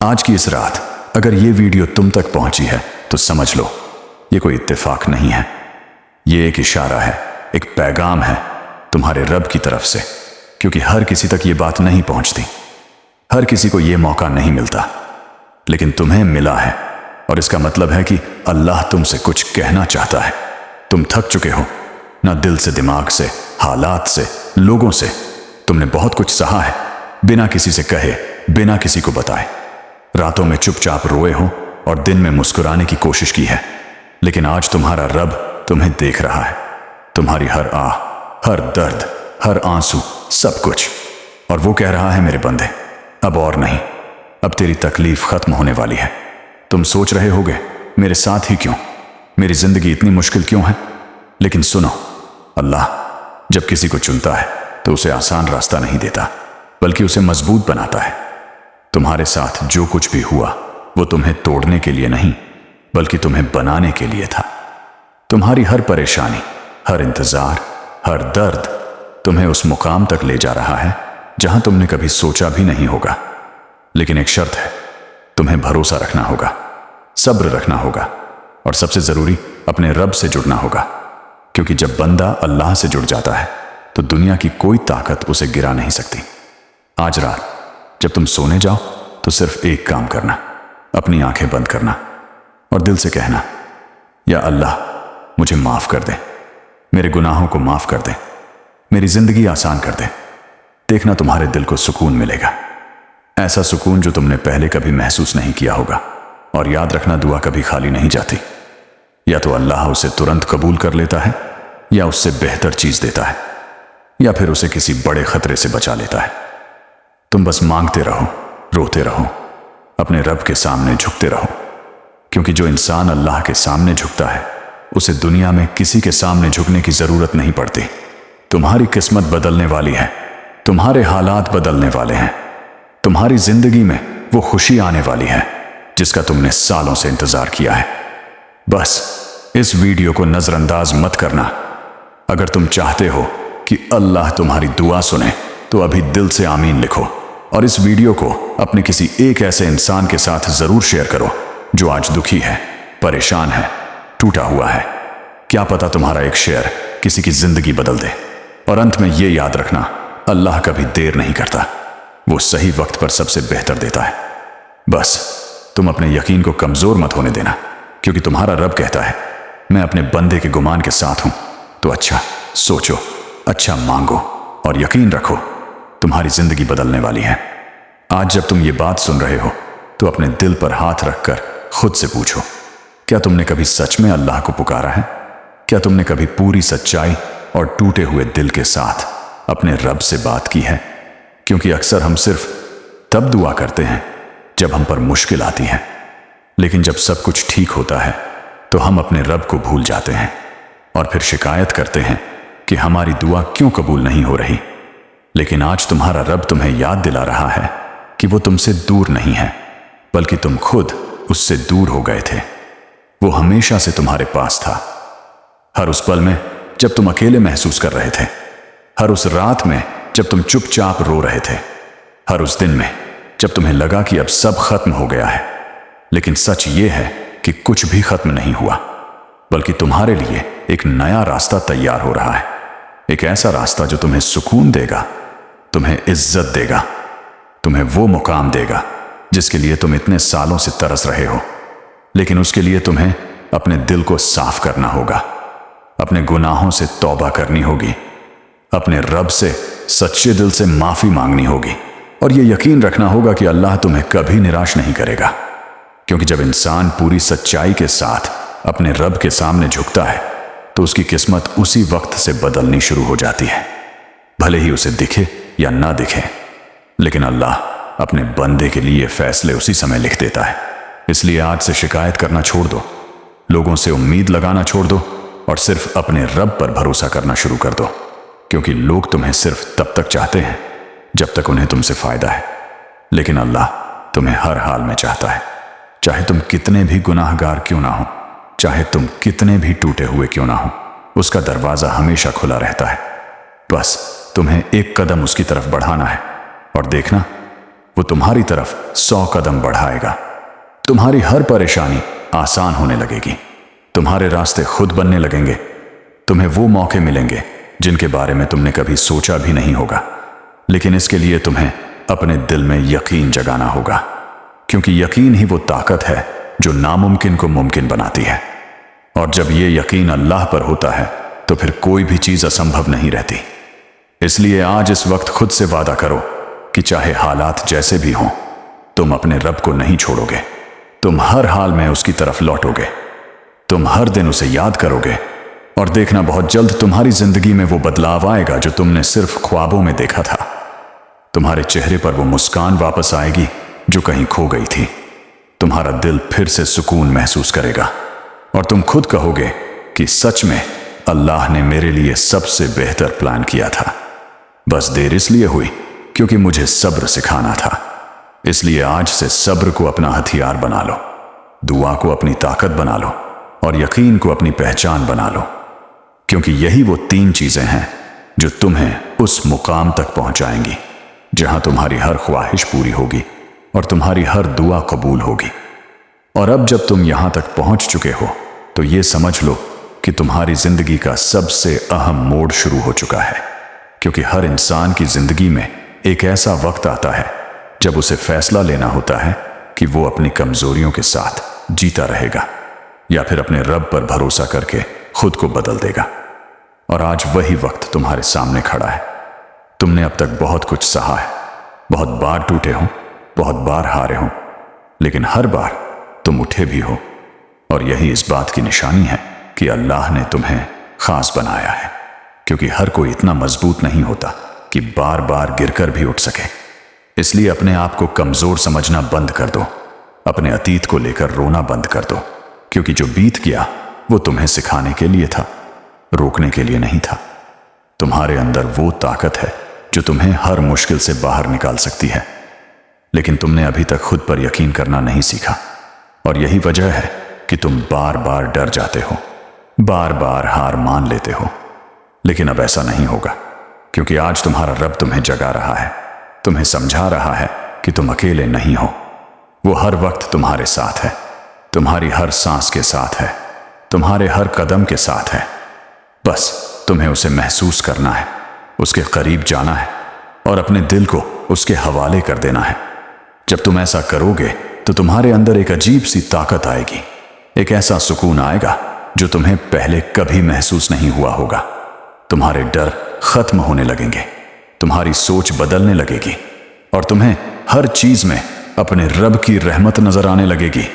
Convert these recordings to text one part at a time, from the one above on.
آج کی اس رات اگر یہ ویڈیو تم تک پہنچی ہے تو سمجھ لو یہ کوئی اتفاق نہیں ہے، یہ ایک اشارہ ہے، ایک پیغام ہے تمہارے رب کی طرف سے، کیونکہ ہر کسی تک یہ بات نہیں پہنچتی، ہر کسی کو یہ موقع نہیں ملتا، لیکن تمہیں ملا ہے، اور اس کا مطلب ہے کہ اللہ تم سے کچھ کہنا چاہتا ہے۔ تم تھک چکے ہو، نہ دل سے، دماغ سے، حالات سے، لوگوں سے، تم نے بہت کچھ سہا ہے، بنا کسی سے کہے، بنا کسی کو بتائے، راتوں میں چپ چاپ روئے ہو اور دن میں مسکرانے کی کوشش کی ہے، لیکن آج تمہارا رب تمہیں دیکھ رہا ہے، تمہاری ہر آہ، ہر درد، ہر آنسو، سب کچھ، اور وہ کہہ رہا ہے میرے بندے اب اور نہیں، اب تیری تکلیف ختم ہونے والی ہے۔ تم سوچ رہے ہوگے میرے ساتھ ہی کیوں، میری زندگی اتنی مشکل کیوں ہے، لیکن سنو، اللہ جب کسی کو چنتا ہے تو اسے آسان راستہ نہیں دیتا، بلکہ اسے مضبوط بناتا ہے۔ تمہارے ساتھ جو کچھ بھی ہوا وہ تمہیں توڑنے کے لیے نہیں بلکہ تمہیں بنانے کے لیے تھا۔ تمہاری ہر پریشانی، ہر انتظار، ہر درد تمہیں اس مقام تک لے جا رہا ہے جہاں تم نے کبھی سوچا بھی نہیں ہوگا، لیکن ایک شرط ہے، تمہیں بھروسہ رکھنا ہوگا، صبر رکھنا ہوگا، اور سب سے ضروری اپنے رب سے جڑنا ہوگا، کیونکہ جب بندہ اللہ سے جڑ جاتا ہے تو دنیا کی کوئی طاقت اسے گرا نہیں سکتی۔ آج رات جب تم سونے جاؤ تو صرف ایک کام کرنا، اپنی آنکھیں بند کرنا اور دل سے کہنا، یا اللہ مجھے معاف کر دے، میرے گناہوں کو معاف کر دے، میری زندگی آسان کر دے۔ دیکھنا تمہارے دل کو سکون ملے گا، ایسا سکون جو تم نے پہلے کبھی محسوس نہیں کیا ہوگا۔ اور یاد رکھنا، دعا کبھی خالی نہیں جاتی، یا تو اللہ اسے ترنت قبول کر لیتا ہے، یا اس سے بہتر چیز دیتا ہے، یا پھر اسے کسی بڑے خطرے سے بچا لیتا ہے۔ تم بس مانگتے رہو، روتے رہو، اپنے رب کے سامنے جھکتے رہو، کیونکہ جو انسان اللہ کے سامنے جھکتا ہے اسے دنیا میں کسی کے سامنے جھکنے کی ضرورت نہیں پڑتی۔ تمہاری قسمت بدلنے والی ہے، تمہارے حالات بدلنے والے ہیں، تمہاری زندگی میں وہ خوشی آنے والی ہے جس کا تم نے سالوں سے انتظار کیا ہے۔ بس اس ویڈیو کو نظر انداز مت کرنا۔ اگر تم چاہتے ہو کہ اللہ تمہاری دعا سنے تو ابھی دل سے آمین لکھو، اور اس ویڈیو کو اپنے کسی ایک ایسے انسان کے ساتھ ضرور شیئر کرو جو آج دکھی ہے، پریشان ہے، ٹوٹا ہوا ہے۔ کیا پتا تمہارا ایک شیئر کسی کی زندگی بدل دے۔ اور انت میں یہ یاد رکھنا، اللہ کبھی دیر نہیں کرتا، وہ صحیح وقت پر سب سے بہتر دیتا ہے۔ بس تم اپنے یقین کو کمزور مت ہونے دینا، کیونکہ تمہارا رب کہتا ہے، میں اپنے بندے کے گمان کے ساتھ ہوں۔ تو اچھا سوچو، اچھا مانگو، اور یقین رکھو تمہاری زندگی بدلنے والی ہے۔ آج جب تم یہ بات سن رہے ہو تو اپنے دل پر ہاتھ رکھ کر خود سے پوچھو، کیا تم نے کبھی سچ میں اللہ کو پکارا ہے؟ کیا تم نے کبھی پوری سچائی اور ٹوٹے ہوئے دل کے ساتھ اپنے رب سے بات کی ہے؟ کیونکہ اکثر ہم صرف تب دعا کرتے ہیں جب ہم پر مشکل آتی ہے، لیکن جب سب کچھ ٹھیک ہوتا ہے تو ہم اپنے رب کو بھول جاتے ہیں اور پھر شکایت کرتے ہیں کہ ہماری دعا کیوں قبول نہیں ہو رہی۔ لیکن آج تمہارا رب تمہیں یاد دلا رہا ہے کہ وہ تم سے دور نہیں ہے، بلکہ تم خود اس سے دور ہو گئے تھے۔ وہ ہمیشہ سے تمہارے پاس تھا، ہر اس پل میں جب تم اکیلے محسوس کر رہے تھے، ہر اس رات میں جب تم چپ چاپ رو رہے تھے، ہر اس دن میں جب تمہیں لگا کہ اب سب ختم ہو گیا ہے۔ لیکن سچ یہ ہے کہ کچھ بھی ختم نہیں ہوا، بلکہ تمہارے لیے ایک نیا راستہ تیار ہو رہا ہے، ایک ایسا راستہ جو تمہیں سکون دے گا، تمہیں عزت دے گا، تمہیں وہ مقام دے گا جس کے لیے تم اتنے سالوں سے ترس رہے ہو۔ لیکن اس کے لیے تمہیں اپنے دل کو صاف کرنا ہوگا، اپنے گناہوں سے توبہ کرنی ہوگی، اپنے رب سے سچے دل سے معافی مانگنی ہوگی، اور یہ یقین رکھنا ہوگا کہ اللہ تمہیں کبھی نراش نہیں کرے گا، کیونکہ جب انسان پوری سچائی کے ساتھ اپنے رب کے سامنے جھکتا ہے تو اس کی قسمت اسی وقت سے بدلنی شروع ہو جاتی ہے، بھلے ہی اسے دکھے یا نہ دکھے، لیکن اللہ اپنے بندے کے لیے فیصلے اسی سمے لکھ دیتا ہے۔ اس لیے آج سے شکایت کرنا چھوڑ دو، لوگوں سے امید لگانا چھوڑ دو، اور صرف اپنے رب پر بھروسہ کرنا شروع کر دو، کیونکہ لوگ تمہیں صرف تب تک چاہتے ہیں جب تک انہیں تم سے فائدہ ہے، لیکن اللہ تمہیں ہر حال میں چاہتا ہے، چاہے تم کتنے بھی گناہ گار کیوں نہ ہو، چاہے تم کتنے بھی ٹوٹے ہوئے کیوں نہ ہو، اس کا دروازہ ہمیشہ کھلا رہتا ہے۔ بس تمہیں ایک قدم اس کی طرف بڑھانا ہے، اور دیکھنا वो तुम्हारी तरफ 100 कदम बढ़ाएगा। तुम्हारी हर परेशानी आसान होने लगेगी। तुम्हारे रास्ते खुद बनने लगेंगे। तुम्हें वो मौके मिलेंगे जिनके बारे में तुमने कभी सोचा भी नहीं होगा। लेकिन इसके लिए तुम्हें अपने दिल में यकीन जगाना होगा, क्योंकि यकीन ही वो ताकत है जो नामुमकिन को मुमकिन बनाती है। और जब ये यकीन अल्लाह पर होता है तो फिर कोई भी चीज असंभव नहीं रहती। इसलिए आज इस वक्त खुद से वादा करो कि चाहे हालात जैसे भी हों, तुम अपने रब को नहीं छोड़ोगे। तुम हर हाल में उसकी तरफ लौटोगे। तुम हर दिन उसे याद करोगे और देखना बहुत जल्द तुम्हारी जिंदगी में वो बदलाव आएगा जो तुमने सिर्फ ख्वाबों में देखा था। तुम्हारे चेहरे पर वो मुस्कान वापस आएगी जो कहीं खो गई थी। तुम्हारा दिल फिर से सुकून महसूस करेगा और तुम खुद कहोगे कि सच में अल्लाह ने मेरे लिए सबसे बेहतर प्लान किया था। बस देर इसलिए हुई क्योंकि मुझे सब्र सिखाना था। इसलिए आज से सब्र को अपना हथियार बना लो, दुआ को अपनी ताकत बना लो और यकीन को अपनी पहचान बना लो, क्योंकि यही वो 3 चीजें हैं जो तुम्हें उस मुकाम तक पहुंचाएंगी जहां तुम्हारी हर ख्वाहिश पूरी होगी और तुम्हारी हर दुआ कबूल होगी। और अब जब तुम यहां तक पहुंच चुके हो तो ये समझ लो कि तुम्हारी जिंदगी का सबसे अहम मोड़ शुरू हो चुका है, क्योंकि हर इंसान की जिंदगी में एक ऐसा वक्त आता है जब उसे फैसला लेना होता है कि वो अपनी कमजोरियों के साथ जीता रहेगा या फिर अपने रब पर भरोसा करके खुद को बदल देगा। और आज वही वक्त तुम्हारे सामने खड़ा है। तुमने अब तक बहुत कुछ सहा है, बहुत बार टूटे हो, बहुत बार हारे हो, लेकिन हर बार तुम उठे भी हो। और यही इस बात की निशानी है कि अल्लाह ने तुम्हें खास बनाया है, क्योंकि हर कोई इतना मजबूत नहीं होता कि बार बार गिरकर भी उठ सके। इसलिए अपने आप को कमजोर समझना बंद कर दो। अपने अतीत को लेकर रोना बंद कर दो, क्योंकि जो बीत गया वो तुम्हें सिखाने के लिए था, रोकने के लिए नहीं था। तुम्हारे अंदर वो ताकत है जो तुम्हें हर मुश्किल से बाहर निकाल सकती है, लेकिन तुमने अभी तक खुद पर यकीन करना नहीं सीखा। और यही वजह है कि तुम बार बार डर जाते हो, बार बार हार मान लेते हो। लेकिन अब ऐसा नहीं होगा, क्योंकि आज तुम्हारा रब तुम्हें जगा रहा है, तुम्हें समझा रहा है कि तुम अकेले नहीं हो। वो हर वक्त तुम्हारे साथ है, तुम्हारी हर सांस के साथ है, तुम्हारे हर कदम के साथ है। बस तुम्हें उसे महसूस करना है, उसके करीब जाना है और अपने दिल को उसके हवाले कर देना है। जब तुम ऐसा करोगे तो तुम्हारे अंदर एक अजीब सी ताकत आएगी, एक ऐसा सुकून आएगा जो तुम्हें पहले कभी महसूस नहीं हुआ होगा। तुम्हारे डर खत्म होने लगेंगे, तुम्हारी सोच बदलने लगेगी और तुम्हें हर चीज में अपने रब की रहमत नजर आने लगेगी।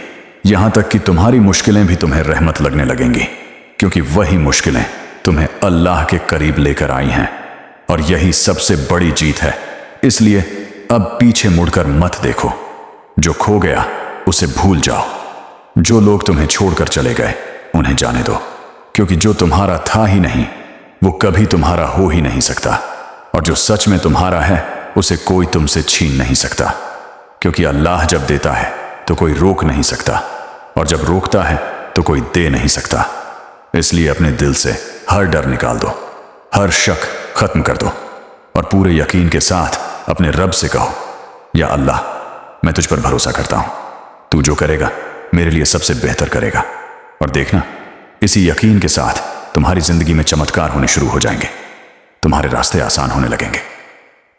यहां तक कि तुम्हारी मुश्किलें भी तुम्हें रहमत लगने लगेंगी, क्योंकि वही मुश्किलें तुम्हें अल्लाह के करीब लेकर आई हैं। और यही सबसे बड़ी जीत है। इसलिए अब पीछे मुड़कर मत देखो। जो खो गया उसे भूल जाओ। जो लोग तुम्हें छोड़कर चले गए उन्हें जाने दो, क्योंकि जो तुम्हारा था ही नहीं वो कभी तुम्हारा हो ही नहीं सकता। और जो सच में तुम्हारा है उसे कोई तुमसे छीन नहीं सकता, क्योंकि अल्लाह जब देता है तो कोई रोक नहीं सकता, और जब रोकता है तो कोई दे नहीं सकता। इसलिए अपने दिल से हर डर निकाल दो, हर शक खत्म कर दो और पूरे यकीन के साथ अपने रब से कहो, या अल्लाह, मैं तुझ पर भरोसा करता हूं। तू जो करेगा मेरे लिए सबसे बेहतर करेगा। और देखना, इसी यकीन के साथ तुम्हारी जिंदगी में चमत्कार होने शुरू हो जाएंगे। तुम्हारे रास्ते आसान होने लगेंगे।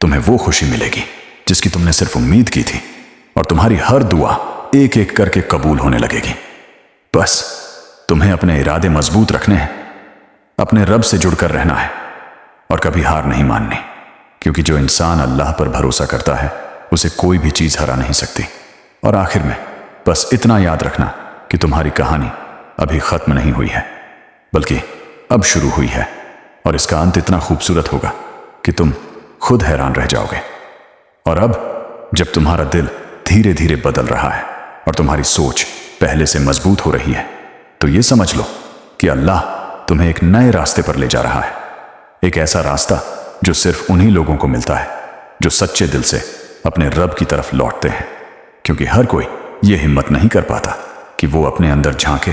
तुम्हें वो खुशी मिलेगी जिसकी तुमने सिर्फ उम्मीद की थी, और तुम्हारी हर दुआ एक एक करके कबूल होने लगेगी। बस तुम्हें अपने इरादे मजबूत रखने हैं, अपने रब से जुड़कर रहना है और कभी हार नहीं माननी, क्योंकि जो इंसान अल्लाह पर भरोसा करता है उसे कोई भी चीज हरा नहीं सकती। और आखिर में बस इतना याद रखना कि तुम्हारी कहानी अभी खत्म नहीं हुई है, बल्कि अब शुरू हुई है, और इसका अंत इतना खूबसूरत होगा कि तुम खुद हैरान रह जाओगे। और अब जब तुम्हारा दिल धीरे धीरे बदल रहा है और तुम्हारी सोच पहले से मजबूत हो रही है, तो ये समझ लो कि अल्लाह तुम्हें एक नए रास्ते पर ले जा रहा है। एक ऐसा रास्ता जो सिर्फ उन्हीं लोगों को मिलता है जो सच्चे दिल से अपने रब की तरफ लौटते हैं, क्योंकि हर कोई ये हिम्मत नहीं कर पाता कि वो अपने अंदर झांके,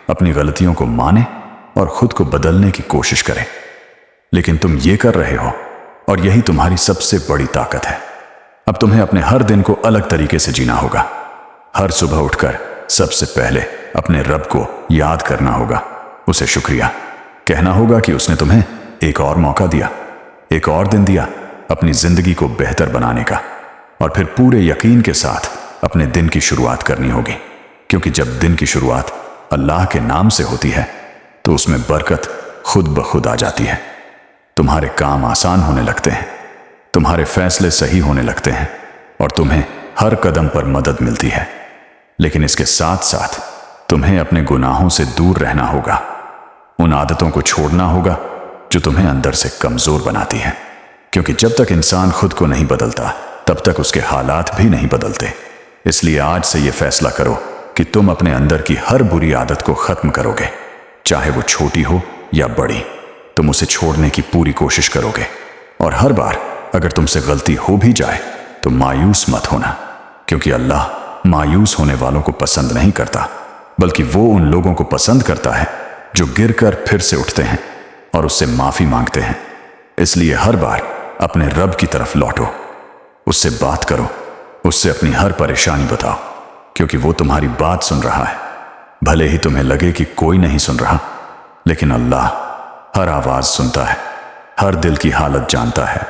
अपनी गलतियों को माने और खुद को बदलने की कोशिश करे। लेकिन तुम ये कर रहे हो, और यही तुम्हारी सबसे बड़ी ताकत है। अब तुम्हें अपने हर दिन को अलग तरीके से जीना होगा। हर सुबह उठकर सबसे पहले अपने रब को याद करना होगा, उसे शुक्रिया कहना होगा कि उसने तुम्हें एक और मौका दिया, एक और दिन दिया अपनी जिंदगी को बेहतर बनाने का। और फिर पूरे यकीन के साथ अपने दिन की शुरुआत करनी होगी, क्योंकि जब दिन की शुरुआत अल्लाह के नाम से होती है तो उसमें बरकत खुद ब खुद आ जाती है। तुम्हारे काम आसान होने लगते हैं, तुम्हारे फैसले सही होने लगते हैं और तुम्हें हर कदम पर मदद मिलती है। लेकिन इसके साथ साथ तुम्हें अपने गुनाहों से दूर रहना होगा, उन आदतों को छोड़ना होगा जो तुम्हें अंदर से कमजोर बनाती हैं, क्योंकि जब तक इंसान खुद को नहीं बदलता तब तक उसके हालात भी नहीं बदलते। इसलिए आज से यह फैसला करो कि तुम अपने अंदर की हर बुरी आदत को खत्म करोगे, चाहे वो छोटी हो या बड़ी। तुम उसे छोड़ने की पूरी कोशिश करोगे और हर बार अगर तुमसे गलती हो भी जाए तो मायूस मत होना, क्योंकि अल्लाह मायूस होने वालों को पसंद नहीं करता, बल्कि वो उन लोगों को पसंद करता है जो गिरकर फिर से उठते हैं और उससे माफी मांगते हैं। इसलिए हर बार अपने रब की तरफ लौटो, उससे बात करो, उससे अपनी हर परेशानी बताओ, क्योंकि वो तुम्हारी बात सुन रहा है। भले ही तुम्हें लगे कि कोई नहीं सुन रहा, लेकिन अल्लाह हर आवाज सुनता है, हर दिल की हालत जानता है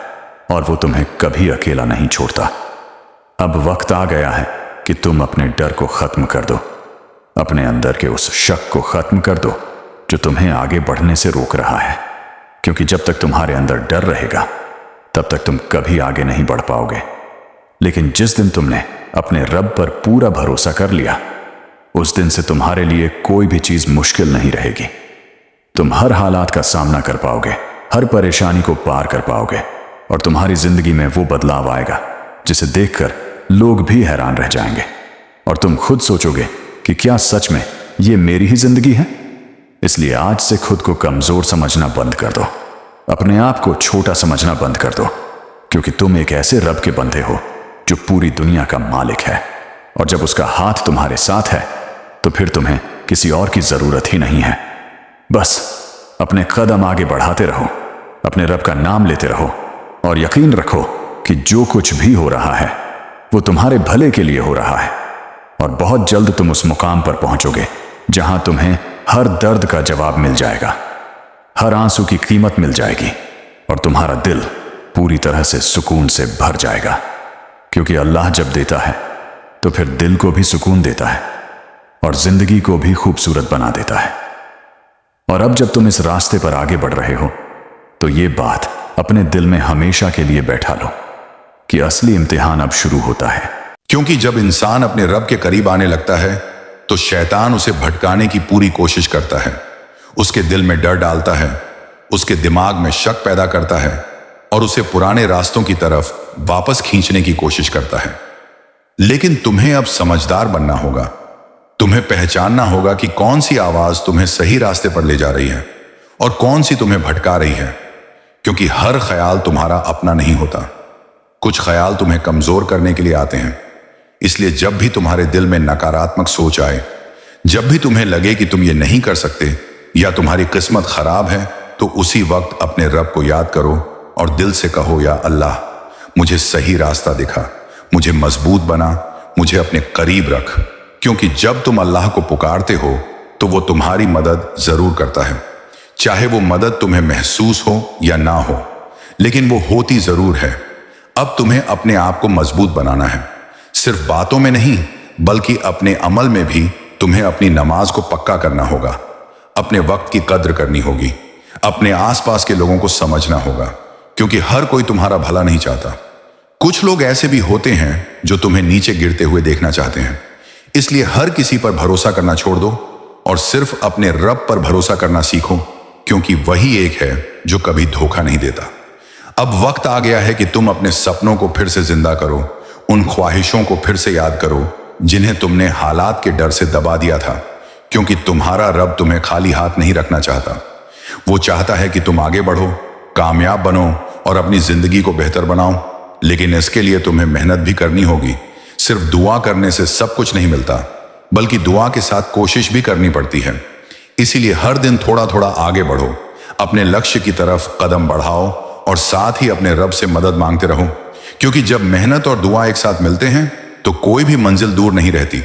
और वो तुम्हें कभी अकेला नहीं छोड़ता। अब वक्त आ गया है कि तुम अपने डर को खत्म कर दो, अपने अंदर के उस शक को खत्म कर दो जो तुम्हें आगे बढ़ने से रोक रहा है, क्योंकि जब तक तुम्हारे अंदर डर रहेगा तब तक तुम कभी आगे नहीं बढ़ पाओगे। लेकिन जिस दिन तुमने अपने रब पर पूरा भरोसा कर लिया, उस दिन से तुम्हारे लिए कोई भी चीज मुश्किल नहीं रहेगी। तुम हर हालात का सामना कर पाओगे, हर परेशानी को पार कर पाओगे और तुम्हारी जिंदगी में वो बदलाव आएगा जिसे देखकर लोग भी हैरान रह जाएंगे और तुम खुद सोचोगे कि क्या सच में ये मेरी ही जिंदगी है। इसलिए आज से खुद को कमजोर समझना बंद कर दो, अपने आप को छोटा समझना बंद कर दो, क्योंकि तुम एक ऐसे रब के बंदे हो जो पूरी दुनिया का मालिक है। और जब उसका हाथ तुम्हारे साथ है तो फिर तुम्हें किसी और की जरूरत ही नहीं है। बस अपने कदम आगे बढ़ाते रहो, अपने रब का नाम लेते रहो और यकीन रखो कि जो कुछ भी हो रहा है वो तुम्हारे भले के लिए हो रहा है। और बहुत जल्द तुम उस मुकाम पर पहुंचोगे जहां तुम्हें हर दर्द का जवाब मिल जाएगा, हर आंसू की कीमत मिल जाएगी और तुम्हारा दिल पूरी तरह से सुकून से भर जाएगा, क्योंकि अल्लाह जब देता है तो फिर दिल को भी सुकून देता है और जिंदगी को भी खूबसूरत बना देता है। और अब जब तुम इस रास्ते पर आगे बढ़ रहे हो तो ये बात अपने दिल में हमेशा के लिए बैठा लो कि असली इम्तिहान अब शुरू होता है। क्योंकि जब इंसान अपने रब के करीब आने लगता है तो शैतान उसे भटकाने की पूरी कोशिश करता है, उसके दिल में डर डालता है, उसके दिमाग में शक पैदा करता है और उसे पुराने रास्तों की तरफ वापस खींचने की कोशिश करता है। लेकिन तुम्हें अब समझदार बनना होगा, तुम्हें पहचानना होगा कि कौन सी आवाज तुम्हें सही रास्ते पर ले जा रही है और कौन सी तुम्हें भटका रही है, क्योंकि हर ख्याल तुम्हारा अपना नहीं होता। कुछ ख्याल तुम्हें कमजोर करने के लिए आते हैं। इसलिए जब भी तुम्हारे दिल में नकारात्मक सोच आए, जब भी तुम्हें लगे कि तुम ये नहीं कर सकते या तुम्हारी किस्मत खराब है, तो उसी वक्त अपने रब को याद करो और दिल से कहो, या अल्लाह मुझे सही रास्ता दिखा, मुझे मजबूत बना, मुझे अपने करीब रख। क्योंकि जब तुम अल्लाह को पुकारते हो तो वो तुम्हारी मदद जरूर करता है, चाहे वो मदद तुम्हें महसूस हो या ना हो, लेकिन वो होती जरूर है। अब तुम्हें अपने आप को मजबूत बनाना है, सिर्फ बातों में नहीं बल्कि अपने अमल में भी। तुम्हें अपनी नमाज को पक्का करना होगा, अपने वक्त की कद्र करनी होगी, अपने आसपास के लोगों को समझना होगा, क्योंकि हर कोई तुम्हारा भला नहीं चाहता। कुछ लोग ऐसे भी होते हैं जो तुम्हें नीचे गिरते हुए देखना चाहते हैं। इसलिए हर किसी पर भरोसा करना छोड़ दो और सिर्फ अपने रब पर भरोसा करना सीखो, क्योंकि वही एक है जो कभी धोखा नहीं देता। अब वक्त आ गया है कि तुम अपने सपनों को फिर से जिंदा करो, उन ख्वाहिशों को फिर से याद करो जिन्हें तुमने हालात के डर से दबा दिया था, क्योंकि तुम्हारा रब तुम्हें खाली हाथ नहीं रखना चाहता। वो चाहता है कि तुम आगे बढ़ो, कामयाब बनो और अपनी जिंदगी को बेहतर बनाओ। लेकिन इसके लिए तुम्हें मेहनत भी करनी होगी। सिर्फ दुआ करने से सब कुछ नहीं मिलता, बल्कि दुआ के साथ कोशिश भी करनी पड़ती है। इसीलिए हर दिन थोड़ा थोड़ा आगे बढ़ो, अपने लक्ष्य की तरफ कदम बढ़ाओ और साथ ही अपने रब से मदद मांगते रहो, क्योंकि जब मेहनत और दुआ एक साथ मिलते हैं तो कोई भी मंजिल दूर नहीं रहती।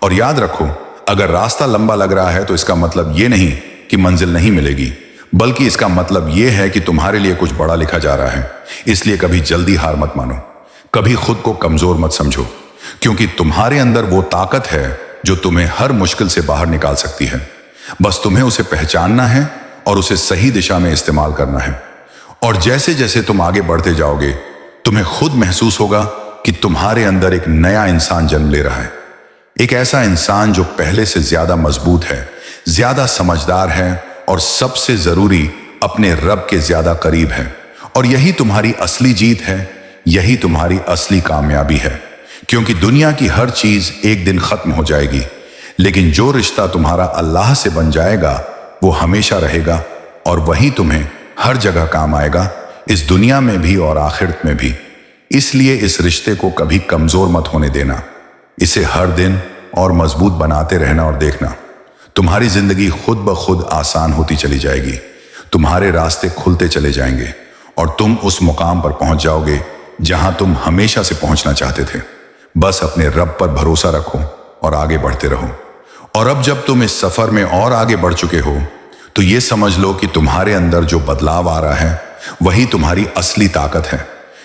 और याद रखो, अगर रास्ता लंबा लग रहा है तो इसका मतलब ये नहीं कि मंजिल नहीं मिलेगी, बल्कि इसका मतलब ये है कि तुम्हारे लिए कुछ बड़ा लिखा जा रहा है। इसलिए कभी जल्दी हार मत मानो, कभी खुद को कमजोर मत समझो, क्योंकि तुम्हारे अंदर वो ताकत है जो तुम्हें हर मुश्किल से बाहर निकाल सकती है। बस तुम्हें उसे पहचानना है और उसे सही दिशा में इस्तेमाल करना है। और जैसे जैसे तुम आगे बढ़ते जाओगे, तुम्हें खुद महसूस होगा कि तुम्हारे अंदर एक नया इंसान जन्म ले रहा है। एक ऐसा इंसान जो पहले से ज्यादा मजबूत है, ज्यादा समझदार है और सबसे जरूरी अपने रब के ज्यादा करीब है। और यही तुम्हारी असली जीत है, यही तुम्हारी असली कामयाबी है। क्योंकि दुनिया की हर चीज एक दिन खत्म हो जाएगी, लेकिन जो रिश्ता तुम्हारा अल्लाह से बन जाएगा वो हमेशा रहेगा और वही तुम्हें हर जगह काम आएगा, इस दुनिया में भी और आखिरत में भी। इसलिए इस रिश्ते को कभी कमजोर मत होने देना, इसे हर दिन और मजबूत बनाते रहना और देखना तुम्हारी जिंदगी खुद ब खुद आसान होती चली जाएगी। तुम्हारे रास्ते खुलते चले जाएंगे और तुम उस मुकाम पर पहुंच जाओगे जहां तुम हमेशा से पहुंचना चाहते थे। बस अपने रब पर भरोसा रखो और आगे बढ़ते रहो। और अब जब तुम इस सफर में और आगे बढ़ चुके हो तो ये समझ लो कि तुम्हारे अंदर जो बदलाव आ रहा है वही तुम्हारी असली ताकत है।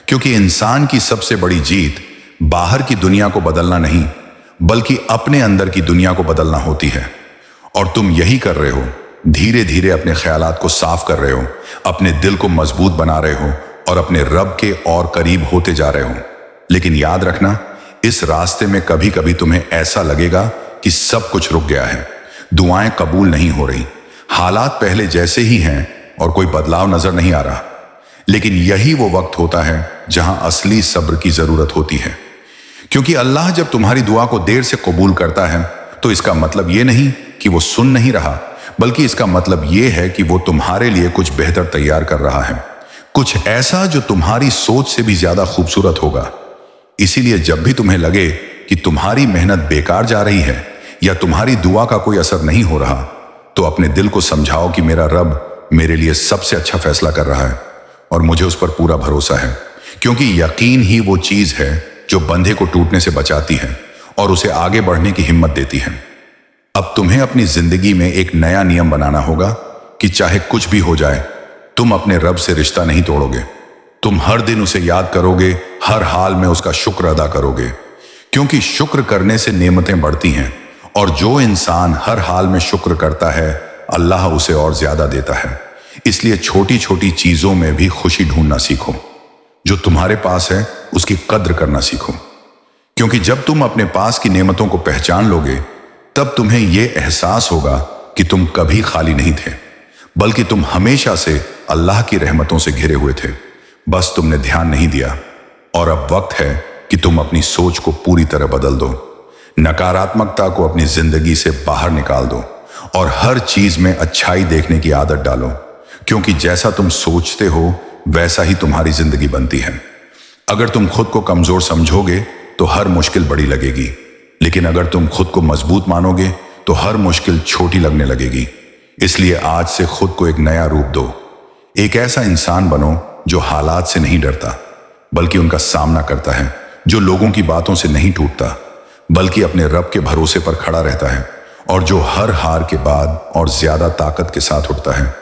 क्योंकि इंसान की सबसे बड़ी जीत बाहर की दुनिया को बदलना नहीं, बल्कि अपने अंदर की दुनिया को बदलना होती है। और तुम यही कर रहे हो, धीरे धीरे अपने ख्यालात को साफ कर रहे हो, अपने दिल को मजबूत बना रहे हो और अपने रब के और करीब होते जा रहे हो। लेकिन याद रखना, इस रास्ते में कभी कभी तुम्हें ऐसा लगेगा कि सब कुछ रुक गया है, दुआएं कबूल नहीं हो रही, हालात पहले जैसे ही हैं और कोई बदलाव नजर नहीं आ रहा। लेकिन यही वो वक्त होता है जहां असली सब्र की जरूरत होती है। क्योंकि अल्लाह जब तुम्हारी दुआ को देर से कबूल करता है तो इसका मतलब ये नहीं कि वो सुन नहीं रहा, बल्कि इसका मतलब ये है कि वो तुम्हारे लिए कुछ बेहतर तैयार कर रहा है, कुछ ऐसा जो तुम्हारी सोच से भी ज्यादा खूबसूरत होगा। इसीलिए जब भी तुम्हें लगे कि तुम्हारी मेहनत बेकार जा रही है या तुम्हारी दुआ का कोई असर नहीं हो रहा, तो अपने दिल को समझाओ कि मेरा रब मेरे लिए सबसे अच्छा फैसला कर रहा है और मुझे उस पर पूरा भरोसा है। क्योंकि यकीन ही वो चीज है जो बंधे को टूटने से बचाती है और उसे आगे बढ़ने की हिम्मत देती है। अब तुम्हें अपनी जिंदगी में एक नया नियम बनाना होगा कि चाहे कुछ भी हो जाए, तुम अपने रब से रिश्ता नहीं तोड़ोगे। तुम हर दिन उसे याद करोगे, हर हाल में उसका शुक्र अदा करोगे। क्योंकि शुक्र करने से नेमतें बढ़ती हैं और जो इंसान हर हाल में शुक्र करता है, अल्लाह उसे और ज्यादा देता है। इसलिए छोटी छोटी चीजों में भी खुशी ढूंढना सीखो। जो तुम्हारे पास है उसकी कद्र करना सीखो। क्योंकि जब तुम अपने पास की नेमतों को पहचान लोगे, तब तुम्हें यह एहसास होगा कि तुम कभी खाली नहीं थे, बल्कि तुम हमेशा से अल्लाह की रहमतों से घिरे हुए थे। बस तुमने ध्यान नहीं दिया। और अब वक्त है कि तुम अपनी सोच को पूरी तरह बदल दो, नकारात्मकता को अपनी जिंदगी से बाहर निकाल दो और हर चीज में अच्छाई देखने की आदत डालो। क्योंकि जैसा तुम सोचते हो वैसा ही तुम्हारी जिंदगी बनती है। अगर तुम खुद को कमजोर समझोगे तो हर मुश्किल बड़ी लगेगी, लेकिन अगर तुम खुद को मजबूत मानोगे तो हर मुश्किल छोटी लगने लगेगी। इसलिए आज से खुद को एक नया रूप दो। एक ऐसा इंसान बनो जो हालात से नहीं डरता, बल्कि उनका सामना करता है, जो लोगों की बातों से नहीं टूटता, बल्कि अपने रब के भरोसे पर खड़ा रहता है, और जो हर हार के बाद और ज्यादा ताकत के साथ उठता है।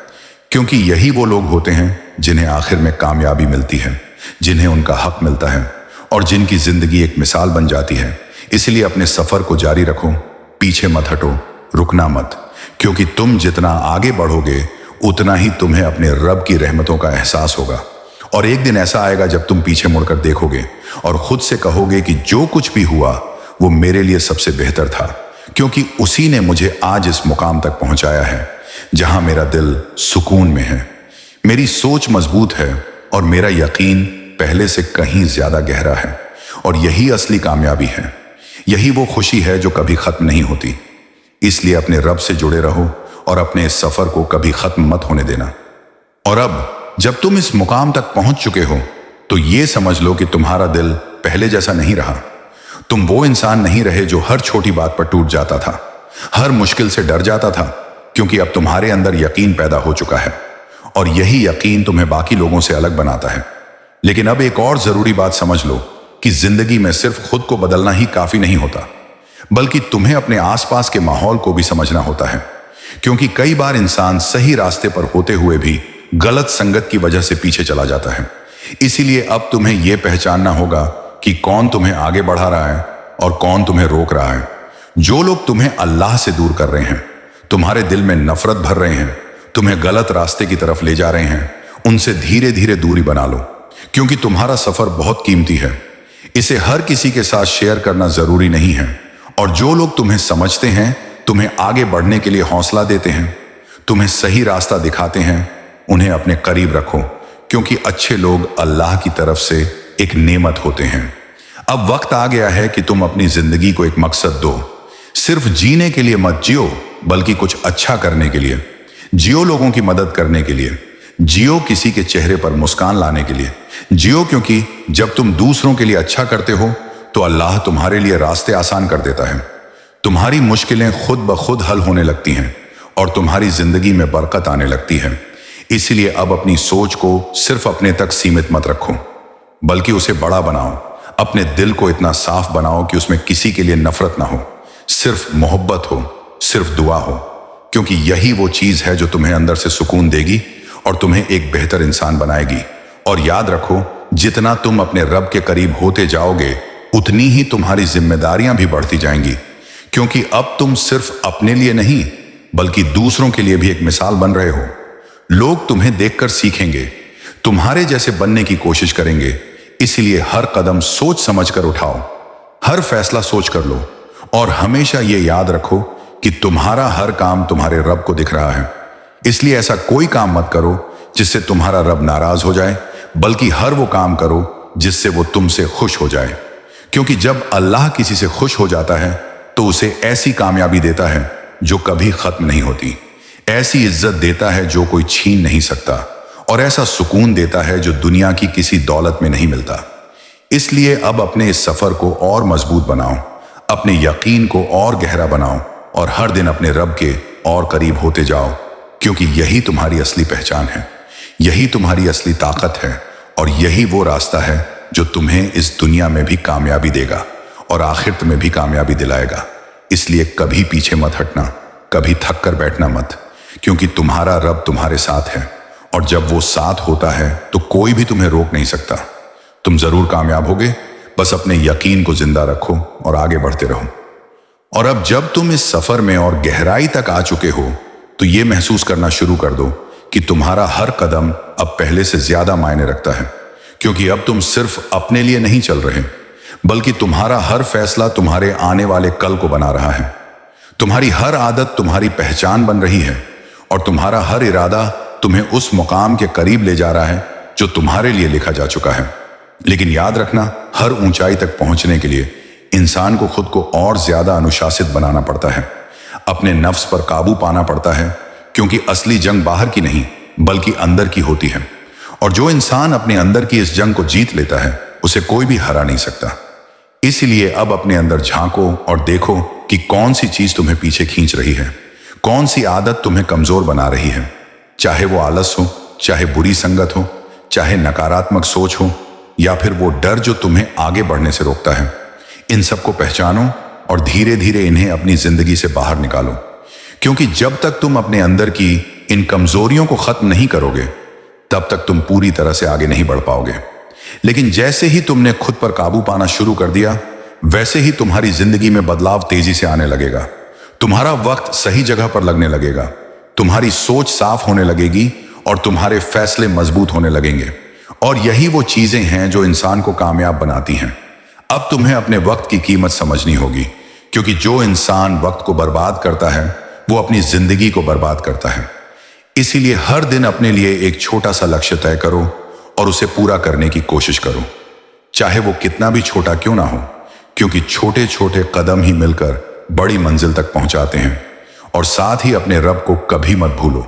क्योंकि यही वो लोग होते हैं जिन्हें आखिर में कामयाबी मिलती है, जिन्हें उनका हक मिलता है और जिनकी जिंदगी एक मिसाल बन जाती है। इसलिए अपने सफर को जारी रखो, पीछे मत हटो, रुकना मत। क्योंकि तुम जितना आगे बढ़ोगे उतना ही तुम्हें अपने रब की रहमतों का एहसास होगा। और एक दिन ऐसा आएगा जब तुम पीछे मुड़कर देखोगे और खुद से कहोगे कि जो कुछ भी हुआ वो मेरे लिए सबसे बेहतर था, क्योंकि उसी ने मुझे आज इस मुकाम तक पहुंचाया है जहां मेरा दिल सुकून में है, मेरी सोच मजबूत है और मेरा यकीन पहले से कहीं ज्यादा गहरा है। और यही असली कामयाबी है, यही वो खुशी है जो कभी खत्म नहीं होती। इसलिए अपने रब से जुड़े रहो और अपने इस सफर को कभी खत्म मत होने देना। और अब जब तुम इस मुकाम तक पहुंच चुके हो तो ये समझ लो कि तुम्हारा दिल पहले जैसा नहीं रहा। तुम वो इंसान नहीं रहे जो हर छोटी बात पर टूट जाता था, हर मुश्किल से डर जाता था, क्योंकि अब तुम्हारे अंदर यकीन पैदा हो चुका है और यही यकीन तुम्हें बाकी लोगों से अलग बनाता है। लेकिन अब एक और जरूरी बात समझ लो कि जिंदगी में सिर्फ खुद को बदलना ही काफी नहीं होता, बल्कि तुम्हें अपने आसपास के माहौल को भी समझना होता है। क्योंकि कई बार इंसान सही रास्ते पर होते हुए भी गलत संगत की वजह से पीछे चला जाता है। इसीलिए अब तुम्हें यह पहचानना होगा कि कौन तुम्हें आगे बढ़ा रहा है और कौन तुम्हें रोक रहा है। जो लोग तुम्हें अल्लाह से दूर कर रहे हैं, तुम्हारे दिल में नफरत भर रहे हैं, तुम्हें गलत रास्ते की तरफ ले जा रहे हैं, उनसे धीरे धीरे दूरी बना लो, क्योंकि तुम्हारा सफर बहुत कीमती है। इसे हर किसी के साथ शेयर करना जरूरी नहीं है। और जो लोग तुम्हें समझते हैं, तुम्हें आगे बढ़ने के लिए हौसला देते हैं, तुम्हें सही रास्ता दिखाते हैं, उन्हें अपने करीब रखो, क्योंकि अच्छे लोग अल्लाह की तरफ से एक नेमत होते हैं। अब वक्त आ गया है कि तुम अपनी जिंदगी को एक मकसद दो। सिर्फ जीने के लिए मत जियो, बल्कि कुछ अच्छा करने के लिए जियो, लोगों की मदद करने के लिए जियो, किसी के चेहरे पर मुस्कान लाने के लिए जियो, क्योंकि जब तुम दूसरों के लिए अच्छा करते हो तो अल्लाह तुम्हारे लिए रास्ते आसान कर देता है। तुम्हारी मुश्किलें खुद ब खुद हल होने लगती हैं और तुम्हारी जिंदगी में बरकत आने लगती है। इसलिए अब अपनी सोच को सिर्फ अपने तक सीमित मत रखो, बल्कि उसे बड़ा बनाओ। अपने दिल को इतना साफ बनाओ कि उसमें किसी के लिए नफरत ना हो, सिर्फ मोहब्बत हो, सिर्फ दुआ हो, क्योंकि यही वो चीज है जो तुम्हें अंदर से सुकून देगी और तुम्हें एक बेहतर इंसान बनाएगी। और याद रखो, जितना तुम अपने रब के करीब होते जाओगे, उतनी ही तुम्हारी जिम्मेदारियां भी बढ़ती जाएंगी, क्योंकि अब तुम सिर्फ अपने लिए नहीं, बल्कि दूसरों के लिए भी एक मिसाल बन रहे हो। लोग तुम्हें देखकर सीखेंगे, तुम्हारे जैसे बनने की कोशिश करेंगे। इसलिए हर कदम सोच समझ कर उठाओ, हर फैसला सोच कर लो, और हमेशा ये याद रखो कि तुम्हारा हर काम तुम्हारे रब को दिख रहा है। इसलिए ऐसा कोई काम मत करो जिससे तुम्हारा रब नाराज हो जाए, बल्कि हर वो काम करो जिससे वो तुमसे खुश हो जाए। क्योंकि जब अल्लाह किसी से खुश हो जाता है तो उसे ऐसी कामयाबी देता है जो कभी खत्म नहीं होती, ऐसी इज्जत देता है जो कोई छीन नहीं सकता, और ऐसा सुकून देता है जो दुनिया की किसी दौलत में नहीं मिलता। इसलिए अब अपने इस सफर को और मजबूत बनाओ, अपने यकीन को और गहरा बनाओ, और हर दिन अपने रब के और करीब होते जाओ, क्योंकि यही तुम्हारी असली पहचान है, यही तुम्हारी असली ताकत है, और यही वो रास्ता है जो तुम्हें इस दुनिया में भी कामयाबी देगा और आखिरत में भी कामयाबी दिलाएगा। इसलिए कभी पीछे मत हटना, कभी थक कर बैठना मत, क्योंकि तुम्हारा रब तुम्हारे साथ है, और जब वो साथ होता है तो कोई भी तुम्हें रोक नहीं सकता। तुम जरूर कामयाब होगे, बस अपने यकीन को जिंदा रखो और आगे बढ़ते रहो। और अब जब तुम इस सफर में और गहराई तक आ चुके हो, तो ये महसूस करना शुरू कर दो कि तुम्हारा हर कदम अब पहले से ज्यादा मायने रखता है, क्योंकि अब तुम सिर्फ अपने लिए नहीं चल रहे, बल्कि तुम्हारा हर फैसला तुम्हारे आने वाले कल को बना रहा है। तुम्हारी हर आदत तुम्हारी पहचान बन रही है, और तुम्हारा हर इरादा तुम्हें उस मुकाम के करीब ले जा रहा है जो तुम्हारे लिए लिखा जा चुका है। लेकिन याद रखना, हर ऊंचाई तक पहुंचने के लिए इंसान को खुद को और ज्यादा अनुशासित बनाना पड़ता है, अपने नफ्स पर काबू पाना पड़ता है, क्योंकि असली जंग बाहर की नहीं बल्कि अंदर की होती है। और जो इंसान अपने अंदर की इस जंग को जीत लेता है, उसे कोई भी हरा नहीं सकता। इसलिए अब अपने अंदर झांको और देखो कि कौन सी चीज तुम्हें पीछे खींच रही है, कौन सी आदत तुम्हें कमजोर बना रही है। चाहे वो आलस हो, चाहे बुरी संगत हो, चाहे नकारात्मक सोच हो, या फिर वो डर जो तुम्हें आगे बढ़ने से रोकता है। इन सबको पहचानो और धीरे धीरे इन्हें अपनी जिंदगी से बाहर निकालो, क्योंकि जब तक तुम अपने अंदर की इन कमजोरियों को खत्म नहीं करोगे, तब तक तुम पूरी तरह से आगे नहीं बढ़ पाओगे। लेकिन जैसे ही तुमने खुद पर काबू पाना शुरू कर दिया, वैसे ही तुम्हारी जिंदगी में बदलाव तेजी से आने लगेगा। तुम्हारा वक्त सही जगह पर लगने लगेगा, तुम्हारी सोच साफ होने लगेगी, और तुम्हारे फैसले मजबूत होने लगेंगे। और यही वो चीजें हैं जो इंसान को कामयाब बनाती हैं। अब तुम्हें अपने वक्त की कीमत समझनी होगी, क्योंकि जो इंसान वक्त को बर्बाद करता है, वो अपनी जिंदगी को बर्बाद करता है। इसीलिए हर दिन अपने लिए एक छोटा सा लक्ष्य तय करो और उसे पूरा करने की कोशिश करो, चाहे वो कितना भी छोटा क्यों ना हो, क्योंकि छोटे छोटे कदम ही मिलकर बड़ी मंजिल तक पहुंचाते हैं। और साथ ही अपने रब को कभी मत भूलो।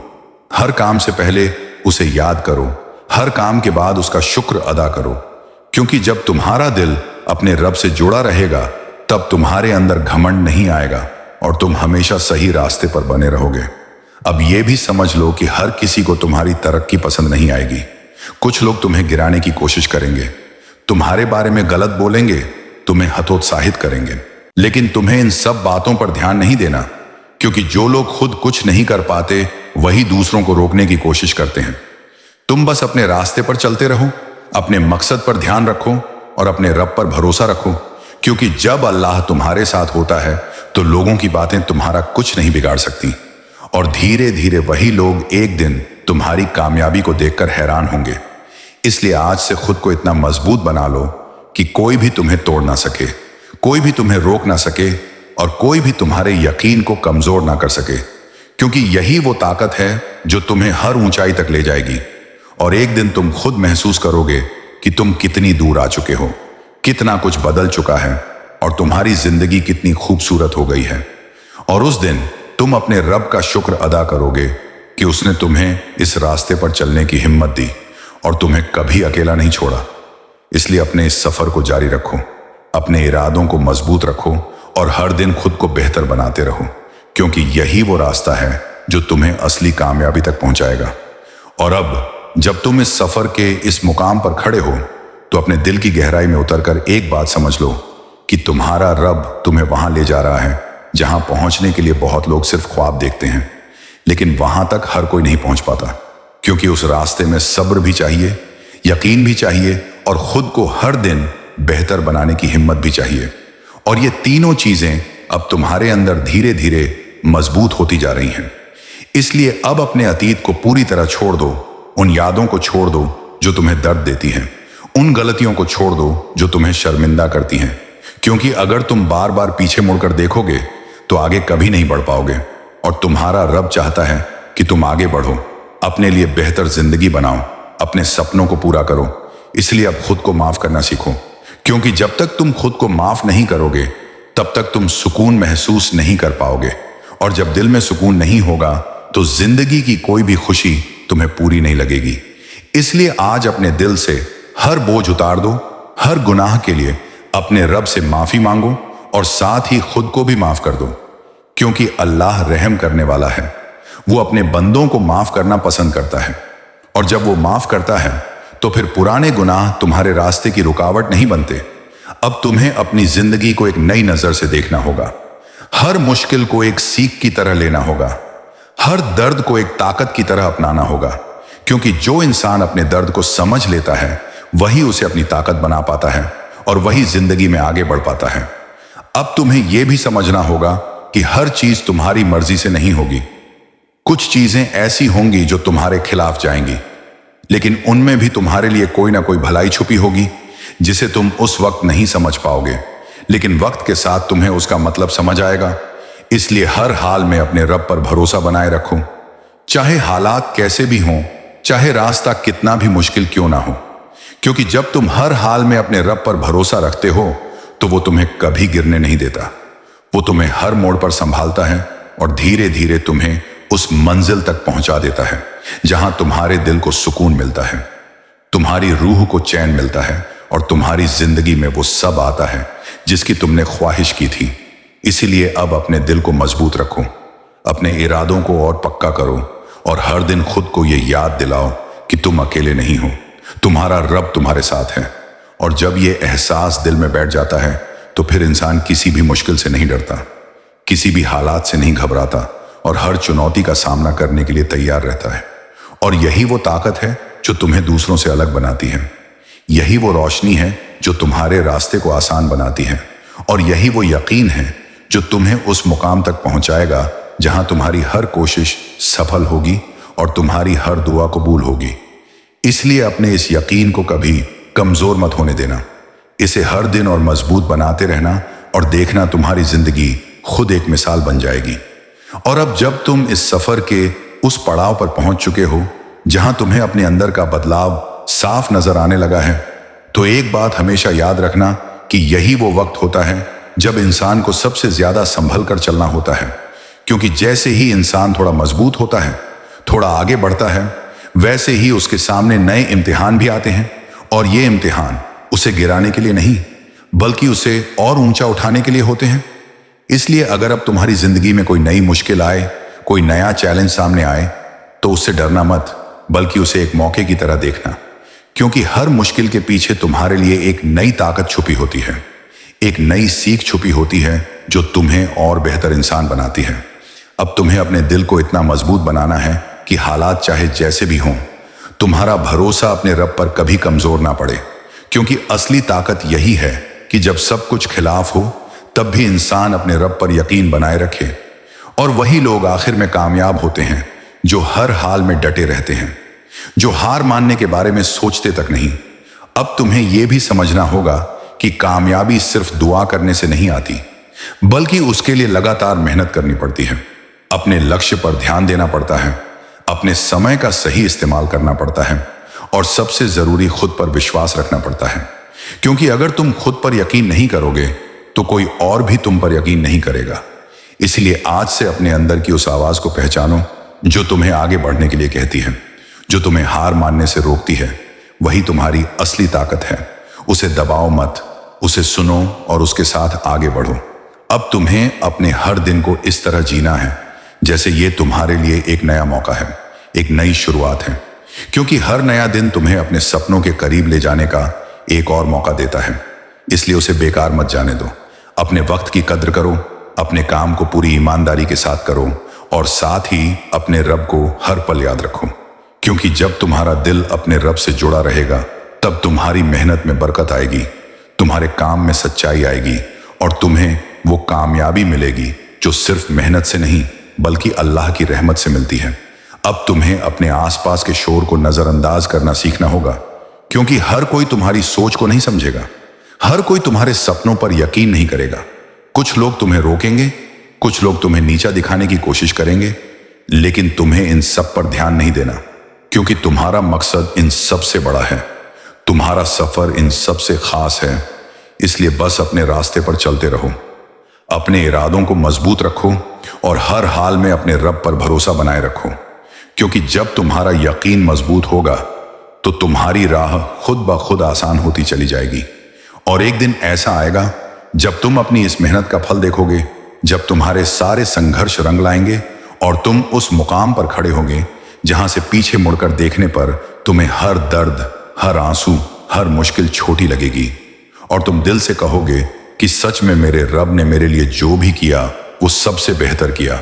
हर काम से पहले उसे याद करो, हर काम के बाद उसका शुक्र अदा करो, क्योंकि जब तुम्हारा दिल अपने रब से जुड़ा रहेगा, तब तुम्हारे अंदर घमंड नहीं आएगा और तुम हमेशा सही रास्ते पर बने रहोगे। अब यह भी समझ लो कि हर किसी को तुम्हारी तरक्की पसंद नहीं आएगी, कुछ लोग तुम्हें गिराने की कोशिश करेंगे, तुम्हारे बारे में गलत बोलेंगे, तुम्हें हतोत्साहित करेंगे। लेकिन तुम्हें इन सब बातों पर ध्यान नहीं देना, क्योंकि जो लोग खुद कुछ नहीं कर पाते वही दूसरों को रोकने की कोशिश करते हैं। तुम बस अपने रास्ते पर चलते रहो, अपने मकसद पर ध्यान रखो और अपने रब पर भरोसा रखो, क्योंकि जब अल्लाह तुम्हारे साथ होता है तो लोगों की बातें तुम्हारा कुछ नहीं बिगाड़ सकती। और धीरे धीरे वही लोग एक दिन तुम्हारी कामयाबी को देखकर हैरान होंगे। इसलिए आज से खुद को इतना मजबूत बना लो कि कोई भी तुम्हें तोड़ ना सके, कोई भी तुम्हें रोक ना सके और कोई भी तुम्हारे यकीन को कमजोर ना कर सके, क्योंकि यही वो ताकत है जो तुम्हें हर ऊंचाई तक ले जाएगी। और एक दिन तुम खुद महसूस करोगे कि तुम कितनी दूर आ चुके हो, कितना कुछ बदल चुका है और तुम्हारी जिंदगी कितनी खूबसूरत हो गई है। और उस दिन तुम अपने रब का शुक्र अदा करोगे कि उसने तुम्हें इस रास्ते पर चलने की हिम्मत दी और तुम्हें कभी अकेला नहीं छोड़ा। इसलिए अपने इस सफर को जारी रखो, अपने इरादों को मजबूत रखो और हर दिन खुद को बेहतर बनाते रहो, क्योंकि यही वो रास्ता है जो तुम्हें असली कामयाबी तक पहुंचाएगा। और अब जब तुम इस सफर के इस मुकाम पर खड़े हो तो अपने दिल की गहराई में उतरकर एक बात समझ लो कि तुम्हारा रब तुम्हें वहां ले जा रहा है जहां पहुंचने के लिए बहुत लोग सिर्फ ख्वाब देखते हैं, लेकिन वहां तक हर कोई नहीं पहुंच पाता, क्योंकि उस रास्ते में सब्र भी चाहिए, यकीन भी चाहिए और खुद को हर दिन बेहतर बनाने की हिम्मत भी चाहिए। और ये तीनों चीजें अब तुम्हारे अंदर धीरे धीरे मजबूत होती जा रही हैं। इसलिए अब अपने अतीत को पूरी तरह छोड़ दो, उन यादों को छोड़ दो जो तुम्हें दर्द देती हैं, उन गलतियों को छोड़ दो जो तुम्हें शर्मिंदा करती हैं, क्योंकि अगर तुम बार बार पीछे मुड़कर देखोगे तो आगे कभी नहीं बढ़ पाओगे। और तुम्हारा रब चाहता है कि तुम आगे बढ़ो, अपने लिए बेहतर जिंदगी बनाओ, अपने सपनों को पूरा करो। इसलिए अब खुद को माफ करना सीखो, क्योंकि जब तक तुम खुद को माफ नहीं करोगे तब तक तुम सुकून महसूस नहीं कर पाओगे। और जब दिल में सुकून नहीं होगा तो जिंदगी की कोई भी खुशी तुम्हें पूरी नहीं लगेगी। इसलिए आज अपने दिल से हर बोझ उतार दो, हर गुनाह के लिए अपने रब से माफी मांगो और साथ ही खुद को भी माफ कर दो, क्योंकि अल्लाह रहम करने वाला है। वो अपने बंदों को माफ करना पसंद करता है, और जब वो माफ करता है तो फिर पुराने गुनाह तुम्हारे रास्ते की रुकावट नहीं बनते। अब तुम्हें अपनी जिंदगी को एक नई नजर से देखना होगा, हर मुश्किल को एक सीख की तरह लेना होगा, हर दर्द को एक ताकत की तरह अपनाना होगा, क्योंकि जो इंसान अपने दर्द को समझ लेता है वही उसे अपनी ताकत बना पाता है और वही जिंदगी में आगे बढ़ पाता है। अब तुम्हें यह भी समझना होगा कि हर चीज तुम्हारी मर्जी से नहीं होगी। कुछ चीजें ऐसी होंगी जो तुम्हारे खिलाफ जाएंगी, लेकिन उनमें भी तुम्हारे लिए कोई ना कोई भलाई छुपी होगी जिसे तुम उस वक्त नहीं समझ पाओगे, लेकिन वक्त के साथ तुम्हें उसका मतलब समझ आएगा। इसलिए हर हाल में अपने रब पर भरोसा बनाए रखो, चाहे हालात कैसे भी हों, चाहे रास्ता कितना भी मुश्किल क्यों ना हो, क्योंकि जब तुम हर हाल में अपने रब पर भरोसा रखते हो तो वो तुम्हें कभी गिरने नहीं देता। वो तुम्हें हर मोड़ पर संभालता है और धीरे धीरे तुम्हें उस मंजिल तक पहुंचा देता है जहां तुम्हारे दिल को सुकून मिलता है, तुम्हारी रूह को चैन मिलता है और तुम्हारी जिंदगी में वो सब आता है जिसकी तुमने ख्वाहिश की थी। इसीलिए अब अपने दिल को मजबूत रखो, अपने इरादों को और पक्का करो और हर दिन खुद को ये याद दिलाओ कि तुम अकेले नहीं हो, तुम्हारा रब तुम्हारे साथ है। और जब ये एहसास दिल में बैठ जाता है तो फिर इंसान किसी भी मुश्किल से नहीं डरता, किसी भी हालात से नहीं घबराता और हर चुनौती का सामना करने के लिए तैयार रहता है। और यही वो ताकत है जो तुम्हें दूसरों से अलग बनाती है, यही वो रोशनी है जो तुम्हारे रास्ते को आसान बनाती है, और यही वो यकीन है जो तुम्हें उस मुकाम तक पहुंचाएगा जहां तुम्हारी हर कोशिश सफल होगी और तुम्हारी हर दुआ कबूल होगी। इसलिए अपने इस यकीन को कभी कमजोर मत होने देना, इसे हर दिन और मजबूत बनाते रहना और देखना तुम्हारी जिंदगी खुद एक मिसाल बन जाएगी। और अब जब तुम इस सफर के उस पड़ाव पर पहुंच चुके हो जहां तुम्हें अपने अंदर का बदलाव साफ नजर आने लगा है, तो एक बात हमेशा याद रखना कि यही वो वक्त होता है जब इंसान को सबसे ज्यादा संभल कर चलना होता है, क्योंकि जैसे ही इंसान थोड़ा मजबूत होता है, थोड़ा आगे बढ़ता है, वैसे ही उसके सामने नए इम्तिहान भी आते हैं। और ये इम्तिहान उसे गिराने के लिए नहीं बल्कि उसे और ऊंचा उठाने के लिए होते हैं। इसलिए अगर अब तुम्हारी जिंदगी में कोई नई मुश्किल आए, कोई नया चैलेंज सामने आए, तो उससे डरना मत, बल्कि उसे एक मौके की तरह देखना। क्योंकि हर मुश्किल के पीछे तुम्हारे लिए एक नई ताकत छुपी होती है, एक नई सीख छुपी होती है जो तुम्हें और बेहतर इंसान बनाती है। अब तुम्हें अपने दिल को इतना मजबूत बनाना है कि हालात चाहे जैसे भी हों, तुम्हारा भरोसा अपने रब पर कभी कमजोर ना पड़े। क्योंकि असली ताकत यही है कि जब सब कुछ खिलाफ हो तब भी इंसान अपने रब पर यकीन बनाए रखे। और वही लोग आखिर में कामयाब होते हैं जो हर हाल में डटे रहते हैं, जो हार मानने के बारे में सोचते तक नहीं। अब तुम्हें यह भी समझना होगा कि कामयाबी सिर्फ दुआ करने से नहीं आती, बल्कि उसके लिए लगातार मेहनत करनी पड़ती है। अपने लक्ष्य पर ध्यान देना पड़ता है, अपने समय का सही इस्तेमाल करना पड़ता है और सबसे जरूरी खुद पर विश्वास रखना पड़ता है। क्योंकि अगर तुम खुद पर यकीन नहीं करोगे तो कोई और भी तुम पर यकीन नहीं करेगा। इसलिए आज से अपने अंदर की उस आवाज को पहचानो जो तुम्हें आगे बढ़ने के लिए कहती है, जो तुम्हें हार मानने से रोकती है। वही तुम्हारी असली ताकत है। उसे दबाओ मत, उसे सुनो और उसके साथ आगे बढ़ो। अब तुम्हें अपने हर दिन को इस तरह जीना है जैसे ये तुम्हारे लिए एक नया मौका है, एक नई शुरुआत है। क्योंकि हर नया दिन तुम्हें अपने सपनों के करीब ले जाने का एक और मौका देता है। इसलिए उसे बेकार मत जाने दो। अपने वक्त की कद्र करो, अपने काम को पूरी ईमानदारी के साथ करो और साथ ही अपने रब को हर पल याद रखो। क्योंकि जब तुम्हारा दिल अपने रब से जुड़ा रहेगा तब तुम्हारी मेहनत में बरकत आएगी, तुम्हारे काम में सच्चाई आएगी और तुम्हें वो कामयाबी मिलेगी जो सिर्फ मेहनत से नहीं बल्कि अल्लाह की रहमत से मिलती है। अब तुम्हें अपने आसपास के शोर को नजरअंदाज करना सीखना होगा, क्योंकि हर कोई तुम्हारी सोच को नहीं समझेगा, हर कोई तुम्हारे सपनों पर यकीन नहीं करेगा। कुछ लोग तुम्हें रोकेंगे, कुछ लोग तुम्हें नीचा दिखाने की कोशिश करेंगे, लेकिन तुम्हें इन सब पर ध्यान नहीं देना, क्योंकि तुम्हारा मकसद इन सब से बड़ा है, तुम्हारा सफर इन सब से खास है। इसलिए बस अपने रास्ते पर चलते रहो, अपने इरादों को मजबूत रखो और हर हाल में अपने रब पर भरोसा बनाए रखो। क्योंकि जब तुम्हारा यकीन मजबूत होगा तो तुम्हारी राह खुद ब खुद आसान होती चली जाएगी। और एक दिन ऐसा आएगा जब तुम अपनी इस मेहनत का फल देखोगे, जब तुम्हारे सारे संघर्ष रंग लाएंगे और तुम उस मुकाम पर खड़े होगे जहां से पीछे मुड़कर देखने पर तुम्हें हर दर्द, हर आंसू, हर मुश्किल छोटी लगेगी और तुम दिल से कहोगे कि सच में मेरे रब ने मेरे लिए जो भी किया वो सबसे बेहतर किया।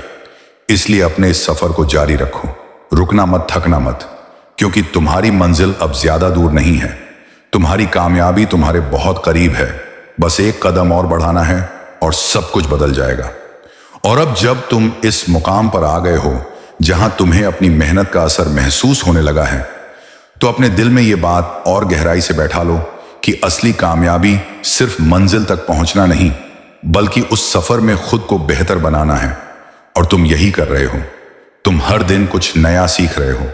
इसलिए अपने इस सफर को जारी रखो, रुकना मत, थकना मत, क्योंकि तुम्हारी मंजिल अब ज्यादा दूर नहीं है। तुम्हारी कामयाबी तुम्हारे बहुत करीब है। बस एक कदम और बढ़ाना है और सब कुछ बदल जाएगा। और अब जब तुम इस मुकाम पर आ गए हो जहां तुम्हें अपनी मेहनत का असर महसूस होने लगा है, तो अपने दिल में ये बात और गहराई से बैठा लो कि असली कामयाबी सिर्फ मंजिल तक पहुंचना नहीं बल्कि उस सफर में खुद को बेहतर बनाना है। और तुम यही कर रहे हो। तुम हर दिन कुछ नया सीख रहे हो,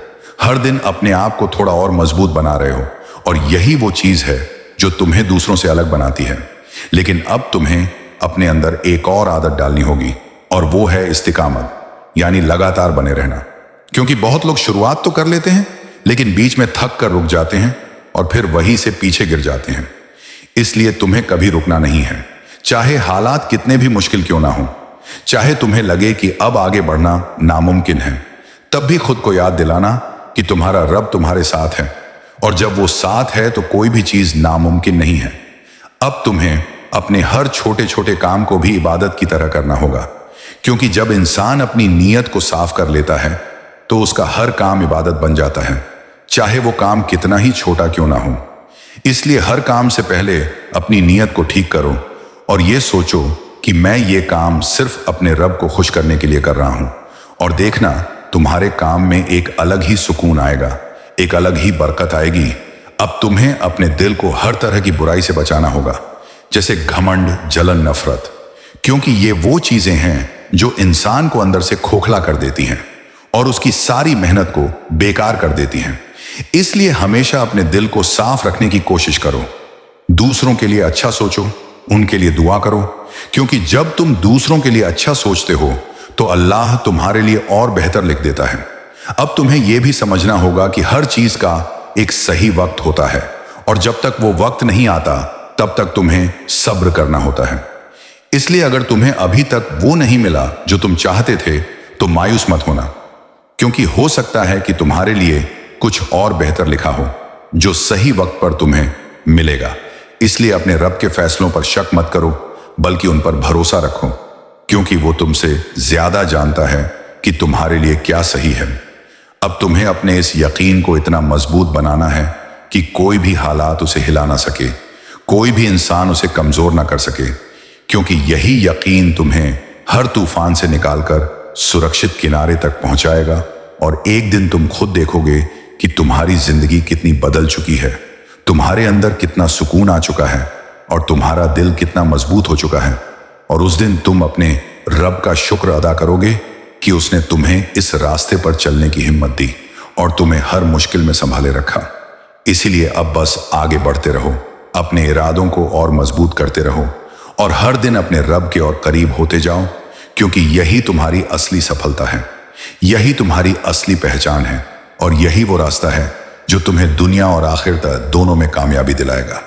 हर दिन अपने आप को थोड़ा और मजबूत बना रहे हो और यही वो चीज है जो तुम्हें दूसरों से अलग बनाती है। लेकिन अब तुम्हें अपने अंदर एक और आदत डालनी होगी और वो है इस्तिकामत, यानी लगातार बने रहना। क्योंकि बहुत लोग शुरुआत तो कर लेते हैं लेकिन बीच में थक कर रुक जाते हैं और फिर वहीं से पीछे गिर जाते हैं। इसलिए तुम्हें कभी रुकना नहीं है, चाहे हालात कितने भी मुश्किल क्यों ना हो, चाहे तुम्हें लगे कि अब आगे बढ़ना नामुमकिन है, तब भी खुद को याद दिलाना कि तुम्हारा रब तुम्हारे साथ है और जब वो साथ है तो कोई भी चीज नामुमकिन नहीं है। अब तुम्हें अपने हर छोटे छोटे काम को भी इबादत की तरह करना होगा, क्योंकि जब इंसान अपनी नीयत को साफ कर लेता है तो उसका हर काम इबादत बन जाता है, चाहे वो काम कितना ही छोटा क्यों ना हो। इसलिए हर काम से पहले अपनी नीयत को ठीक करो और ये सोचो कि मैं ये काम सिर्फ अपने रब को खुश करने के लिए कर रहा हूं, और देखना तुम्हारे काम में एक अलग ही सुकून आएगा, एक अलग ही बरकत आएगी। अब तुम्हें अपने दिल को हर तरह की बुराई से बचाना होगा, जैसे घमंड, जलन, नफरत, क्योंकि ये वो चीजें हैं जो इंसान को अंदर से खोखला कर देती हैं और उसकी सारी मेहनत को बेकार कर देती हैं। इसलिए हमेशा अपने दिल को साफ रखने की कोशिश करो, दूसरों के लिए अच्छा सोचो, उनके लिए दुआ करो, क्योंकि जब तुम दूसरों के लिए अच्छा सोचते हो तो अल्लाह तुम्हारे लिए और बेहतर लिख देता है। अब तुम्हें यह भी समझना होगा कि हर चीज का एक सही वक्त होता है और जब तक वो वक्त नहीं आता तब तक तुम्हें सब्र करना होता है। इसलिए अगर तुम्हें अभी तक वो नहीं मिला जो तुम चाहते थे तो मायूस मत होना, क्योंकि हो सकता है कि तुम्हारे लिए कुछ और बेहतर लिखा हो। जो सही वक्त पर तुम्हें मिलेगा। इसलिए अपने रब के फैसलों पर शक मत करो, बल्कि उन पर भरोसा रखो, क्योंकि वो तुमसे ज्यादा जानता है कि तुम्हारे लिए क्या सही है। अब तुम्हें अपने इस यकीन को इतना मजबूत बनाना है कि कोई भी हालात उसे हिला ना सके, कोई भी इंसान उसे कमजोर ना कर सके, क्योंकि यही यकीन तुम्हें हर तूफान से निकालकर सुरक्षित किनारे तक पहुंचाएगा। और एक दिन तुम खुद देखोगे कि तुम्हारी जिंदगी कितनी बदल चुकी है, तुम्हारे अंदर कितना सुकून आ चुका है और तुम्हारा दिल कितना मजबूत हो चुका है। और उस दिन तुम अपने रब का शुक्र अदा करोगे कि उसने तुम्हें इस रास्ते पर चलने की हिम्मत दी और तुम्हें हर मुश्किल में संभाले रखा। इसीलिए अब बस आगे बढ़ते रहो, अपने इरादों को और मजबूत करते रहो और हर दिन अपने रब के और करीब होते जाओ, क्योंकि यही तुम्हारी असली सफलता है, यही तुम्हारी असली पहचान है और यही वो रास्ता है जो तुम्हें दुनिया और आखिरत दोनों में कामयाबी दिलाएगा।